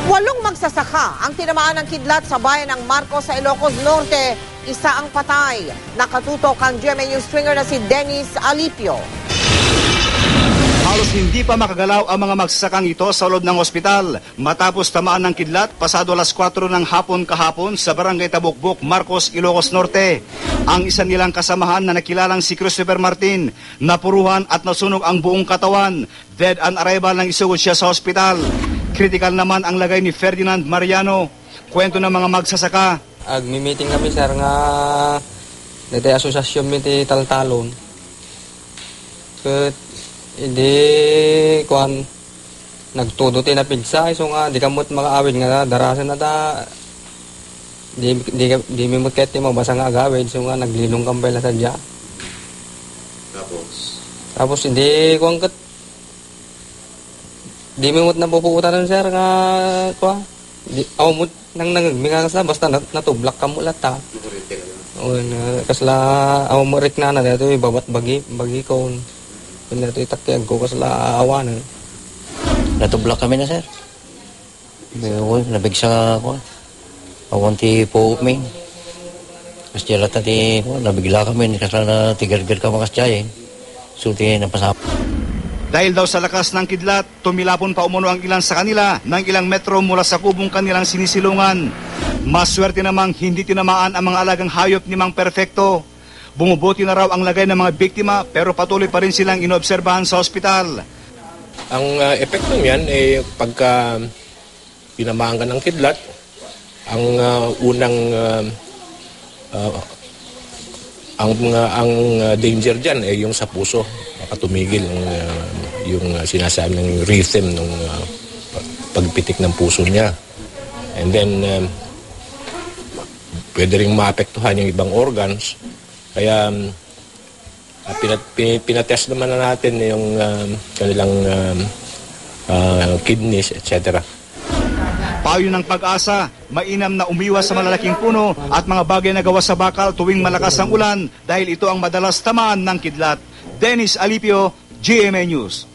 8 magsasaka ang tinamaan ng kidlat sa bayan ng Marcos sa Ilocos Norte. Isa ang patay. Nakatutok ang GMA News stringer na si Dennis Alipio. Halos hindi pa makagalaw ang mga magsasakang ito sa loob ng ospital matapos tamaan ng kidlat pasado alas 4 ng hapon kahapon sa barangay Tabukbok, Marcos, Ilocos Norte. Ang isa nilang kasamahan na nakilalang si Christopher Martin, napuruhan at nasunog ang buong katawan. Dead on arrival nang isugod siya sa ospital. Critical naman ang lagay ni Ferdinand Mariano. Kwento ng mga magsasaka. Agmi-meeting kami sir nga dati asosasyon mi ti Taltalon. Ket hindi kuan nagtudo ti na pigsa so nga di kamot mga awid nga darasan na ta di mi muket ti mabasa nga agawid so nga naglilong kampay la sadya. Tapos hindi kuan ket di mi mut na pupuutan sir nga kuan di awmut nang nangagminga sa basta natublak ka mo lata. O kasla awmorik na dato babat bagi ko. Kung nato itakyag ko kasla awanan. Natublak kami na sir. Nabig sa ko. Awan ti po main. Kasi lata ti nabigla kami kasla na tigargar ka makasyay. So ti napasap. Dahil daw sa lakas ng kidlat, tumilapon pa umuno ang ilan sa kanila ng ilang metro mula sa kubong kanilang sinisilungan. Maswerte namang hindi tinamaan ang mga alagang hayop ni Mang Perfecto. Bumubuti na raw ang lagay ng mga biktima pero patuloy pa rin silang inoobserbahan sa ospital. Ang epekto niyan ay pagka pinamaan ka ng kidlat, ang unang ang danger diyan ay yung sa puso. Tumigil yung sinasabi ng rhythm ng pagpitik ng puso niya. And then, pwede rin maapektuhan yung ibang organs. Kaya, pinatest naman na natin yung kanilang kidneys, etc. Payo ng Pag-asa, mainam na umiwas sa malalaking puno at mga bagay na gawa sa bakal tuwing malakas ang ulan dahil ito ang madalas tamaan ng kidlat. Dennis Alipio, GMA News.